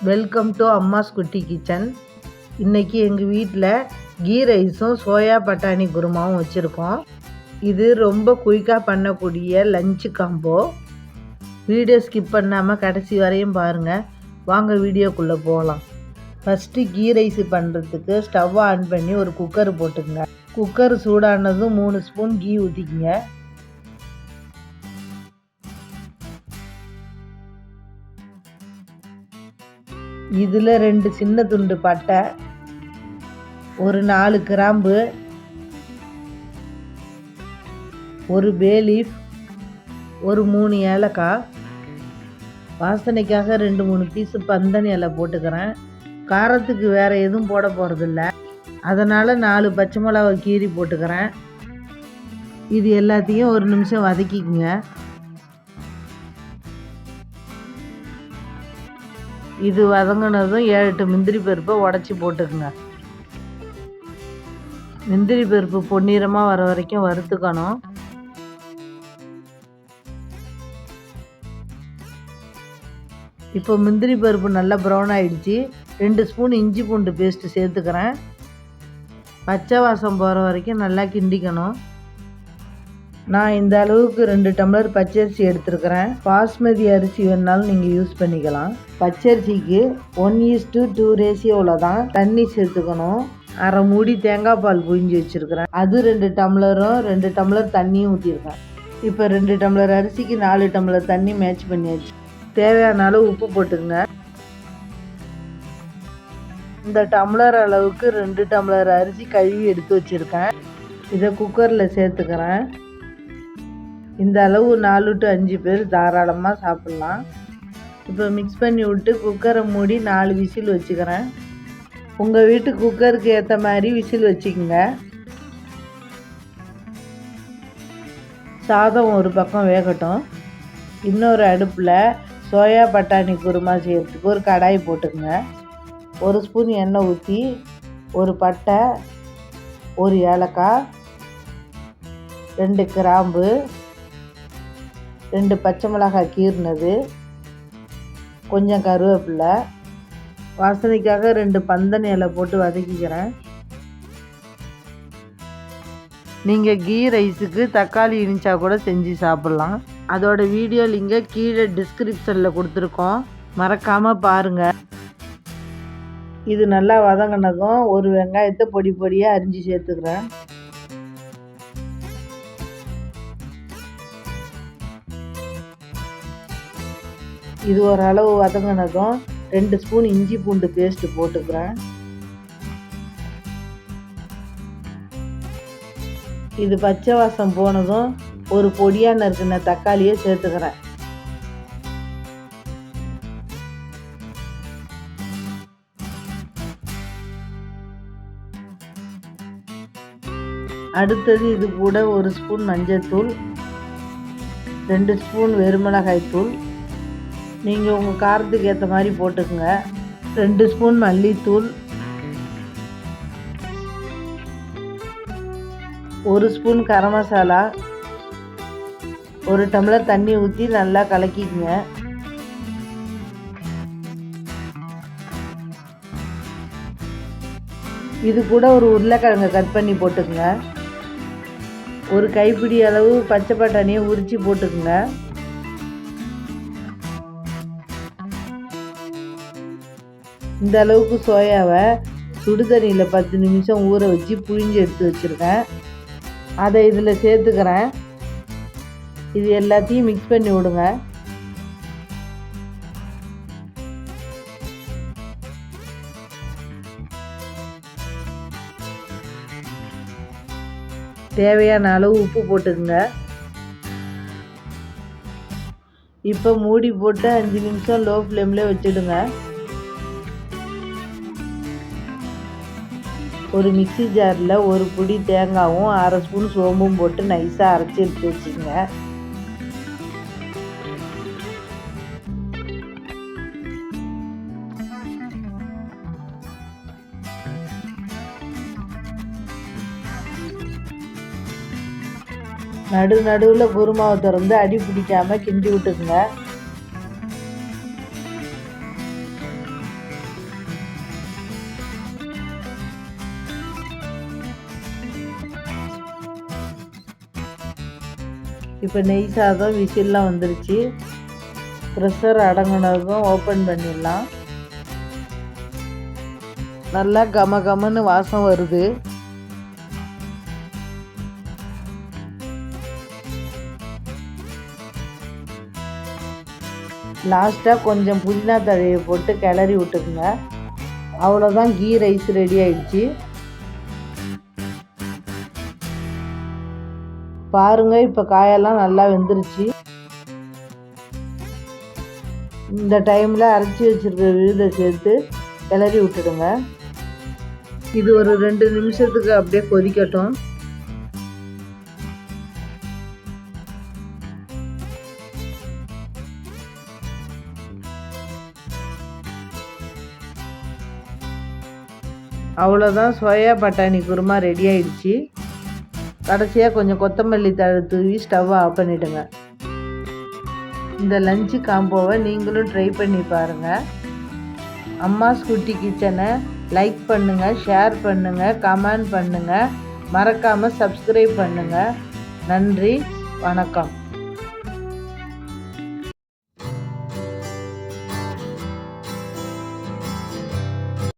Welcome to அம்மாஸ் குட்டி kitchen. இன்றைக்கி எங்கள் வீட்டில் கீ ரைஸும் சோயா பட்டாணி குருமாவும் வச்சுருக்கோம். இது ரொம்ப குயிக்காக பண்ணக்கூடிய லஞ்சு காம்போ. வீடியோ ஸ்கிப் பண்ணாமல் கடைசி வரையும் பாருங்கள். வாங்க வீடியோக்குள்ளே போகலாம். ஃபஸ்ட்டு கீ ரைஸ் பண்ணுறதுக்கு ஸ்டவ் ஆன் பண்ணி ஒரு குக்கர் போட்டுக்கங்க. குக்கர் சூடானதும் 3 ஸ்பூன் கீ ஊற்றிக்குங்க. இதில் 2 சின்ன துண்டு பட்டை, ஒரு 4 கிராம்பு, ஒரு பே லீஃப், ஒரு 3 ஏலக்காய், வாசனைக்காக 2-3 பீஸு பந்தன் இலை போட்டுக்கிறேன். காரத்துக்கு வேறு எதுவும் போட போகிறதில்ல, அதனால் 4 பச்சை மிளகா கீறி போட்டுக்கிறேன். இது எல்லாத்தையும் ஒரு நிமிஷம் வதக்கிக்குங்க. இது வதங்கினதும் 7-8 முந்திரி பருப்பை உடச்சி போட்டுக்குங்க. முந்திரி பருப்பு பொன்னிறமாக வர வரைக்கும் வறுத்துக்கணும். இப்போ முந்திரி பருப்பு நல்லா ப்ரௌன் ஆகிடுச்சு. 2 ஸ்பூன் இஞ்சி பூண்டு பேஸ்ட்டு சேர்த்துக்கிறேன். பச்சை வாசம் போகிற வரைக்கும் நல்லா கிண்டிக்கணும். நான் இந்த அளவுக்கு 2 டம்ளர் பச்சரிசி எடுத்துருக்கிறேன். பாஸ்மதி அரிசி வேணாலும் நீங்கள் யூஸ் பண்ணிக்கலாம். பச்சரிசிக்கு 1:2 ரேஷியோவில் தான் தண்ணி சேர்த்துக்கணும். அரை மூடி தேங்காய் பால் புழிஞ்சி வச்சுருக்கிறேன். அது 2 டம்ளரும் 2 டம்ளர் தண்ணியும் ஊற்றிருக்கேன். இப்போ 2 டம்ளர் அரிசிக்கு 4 டம்ளர் தண்ணி மேட்ச் பண்ணியாச்சு. தேவையான அளவு உப்பு போட்டுங்க. இந்த டம்ளர் அளவுக்கு 2 டம்ளர் அரிசி கழுவி எடுத்து வச்சுருக்கேன். இதை குக்கரில் சேர்த்துக்கிறேன். இந்த அளவு 4 to 5 பேர் தாராளமாக சாப்பிட்லாம். இப்போ மிக்ஸ் பண்ணி விட்டு குக்கரை மூடி 4 விசில் வச்சுக்கிறேன். உங்கள் வீட்டு குக்கருக்கு ஏற்ற மாதிரி விசில் வச்சுக்கோங்க. சாதம் ஒரு பக்கம் வேகட்டும். இன்னொரு அடுப்பில் சோயா பட்டாணி குருமா செய்கிறதுக்கு ஒரு கடாய் போட்டுக்கோங்க. 1 ஸ்பூன் எண்ணெய் ஊற்றி, ஒரு பட்டை, ஒரு ஏலக்காய், 2 கிராம்பு, 2 பச்சை மிளகாய் கீறினது, கொஞ்சம் கருவேப்பிலை, வாசனைக்காக 2 பந்தன் இலை போட்டு வதக்கிக்கிறேன். நீங்கள் கீ ரைஸுக்கு தக்காளி இனிச்சா கூட செஞ்சு சாப்பிட்லாம். அதோட வீடியோ லிங்கை கீழே டிஸ்கிரிப்ஷனில் கொடுத்துருக்கோம், மறக்காமல் பாருங்கள். இது நல்லா வதங்கினதும் ஒரு வெங்காயத்தை பொடி பொடியாக அரிஞ்சு சேர்த்துக்கிறேன். இது ஓரளவு வதங்கினதும் 2 ஸ்பூன் இஞ்சி பூண்டு பேஸ்ட்டு போட்டுக்கிறேன். இது பச்சை வாசம் போனதும் ஒரு பொடியாக நறுக்கின தக்காளியை சேர்த்துக்கிறேன். அடுத்தது இது கூட 1 ஸ்பூன் மஞ்சள்தூள், 2 ஸ்பூன் வெறுமிளகாய் தூள், நீங்கள் உங்கள் காரத்துக்கு ஏற்ற மாதிரி போட்டுக்குங்க. 2 ஸ்பூன் மல்லித்தூள், 1 ஸ்பூன் கரம் மசாலா, 1 டம்ளர் தண்ணி ஊற்றி நல்லா கலக்கிக்குங்க. இது கூட ஒரு உருளைக்கிழங்கை கட் பண்ணி போட்டுக்குங்க. ஒரு கைப்பிடி அளவு பச்சை பட்டாணியை உரித்து போட்டுக்குங்க. இந்த அளவுக்கு சோயாவை சுடுதண்ணியில் 10 நிமிஷம் ஊற வச்சு புழிஞ்சு எடுத்து வச்சுருக்கேன். அதை இதில் சேர்த்துக்கிறேன். இது எல்லாத்தையும் மிக்ஸ் பண்ணி விடுங்க. தேவையான அளவு உப்பு போட்டுக்குங்க. இப்போ மூடி போட்டு 5 நிமிஷம் லோ ஃப்ளேமில் வச்சுடுங்க. ஒரு மிக்ஸி ஜாரில் ஒரு பிடி தேங்காயும் 1/2 ஸ்பூன் சோம்பும் போட்டு நைஸாக அரைச்சி எடுத்து வச்சுக்கோங்க. நடுவில் குருமாவை திறந்து அடி பிடிக்காமல் கிண்டி விட்டுக்குங்க. இப்போ நெய் சாதம் விசில்லாம் வந்துருச்சு. ப்ரெஷர் அடங்கினதும் ஓப்பன் பண்ணிடலாம். நல்லா கம கமன்னு வாசம் வருது. லாஸ்ட்டாக கொஞ்சம் புதினா தழையை போட்டு கிளறி விட்டுருங்க. அவ்வளோதான், கீ ரைஸ் ரெடி ஆயிடுச்சு. பாருங்கள், இப்போ காயெல்லாம் நல்லா வெந்துருச்சு. இந்த டைமில் அரைச்சி வச்சுருக்க விழுதை சேர்த்து கிளறி விட்டுடுங்க. இது ஒரு 2 நிமிஷத்துக்கு அப்படியே கொதிக்கட்டும். அவ்வளோதான், சோயா பட்டாணி குருமா ரெடி ஆயிடுச்சு. கடைசியாக கொஞ்சம் கொத்தமல்லி தழை தூவி ஸ்டவ்வை ஆஃப் பண்ணிவிடுங்க. இந்த லஞ்சு காம்போவை நீங்களும் ட்ரை பண்ணி பாருங்கள். அம்மாஸ் குட்டி கிச்சனை லைக் பண்ணுங்கள், ஷேர் பண்ணுங்கள், கமெண்ட் பண்ணுங்கள், மறக்காமல் சப்ஸ்கிரைப் பண்ணுங்கள். நன்றி, வணக்கம்.